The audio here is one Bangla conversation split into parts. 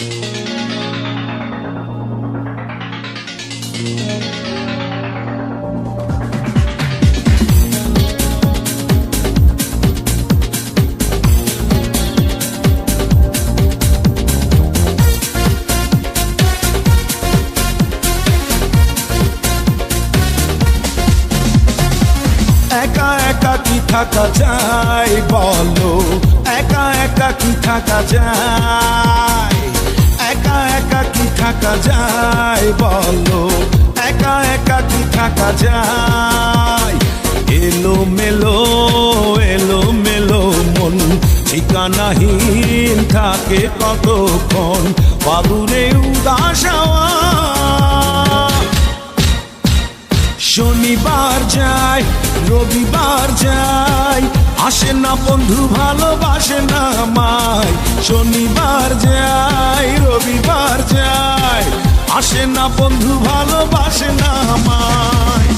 একা একা কি থাকা যায় বলো, একা একা কি থাকা যায়, একা একা কি থাকা যায় বলো, একা একা কি থাকা যায়। এলো মেলো মন ঠিকানাহীন থাকে কতক্ষণ, বাবুরে উদাস হাওয়া। শনিবার যায় রবিবার যায়, আসে না বন্ধু ভালোবাসে না আমায়। শনিবার যায় রবিবার যায়, আসে না বন্ধু ভালোবাসে না আমায়।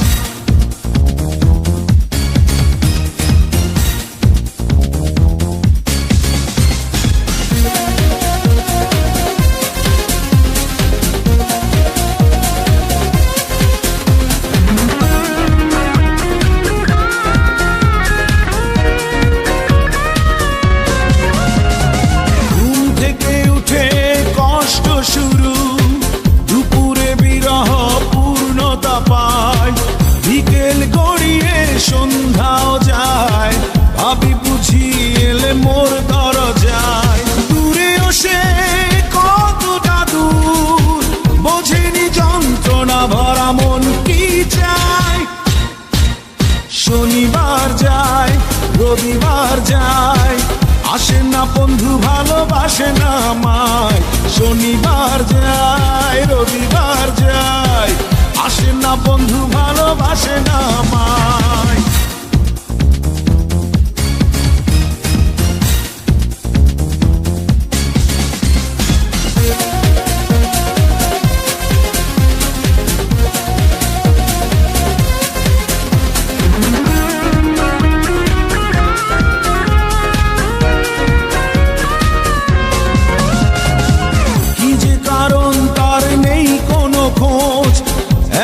শুরু দুপুরে বিরহ পূর্ণতা পায়, বিকেল গড়িয়ে সন্ধ্যাও যায়, ভাবি বুঝি এলে মোর দরজায়। দূরেও সে কতটা দূর, বোঝেনি যন্ত্রণা ভরা মন কি চায়। শনিবার যায় রবিবার যায়, আসে না বন্ধু ভালোবাসে না আমায়। শনিবার যায় রবিবার যায়, আসে না বন্ধু ভালোবাসে না আমায়।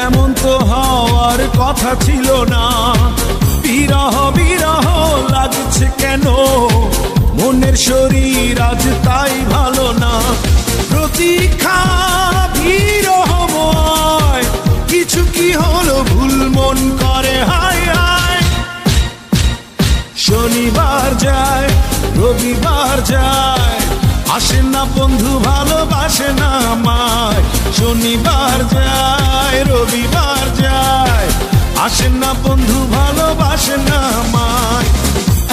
এমন তো হওয়ার কথা ছিল না, বিরহ বিরহ লাগছে কেন, মনের শরীর আজ তাই ভালো না। প্রতীক্ষা বিরহময়, কিছু কি হলো ভুল মন করে হায় হায়। শনিবার যায় রবিবার যায়, আসে না বন্ধু ভালোবাসে না আমায়। শনিবার যায় রবিবার যায়, আসে না বন্ধু ভালোবাসে না আমায়।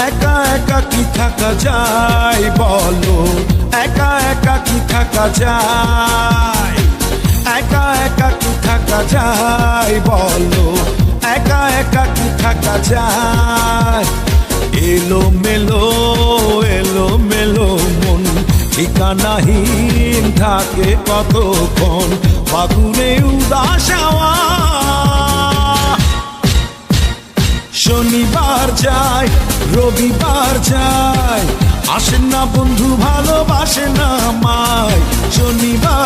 একা একা কি থাকা যায় বলো, একা একা কি থাকা যায়, একা একা কি থাকা যায় বলো, একা একা কি থাকা যায়। এলো মেলো মন ঠিকানাহীন থাকে কতক্ষণ, বাবুরে উদাস হাওয়া। শনিবার যায় রবিবার যায়, আসে না বন্ধু ভালোবাসে না আমায়। শনিবার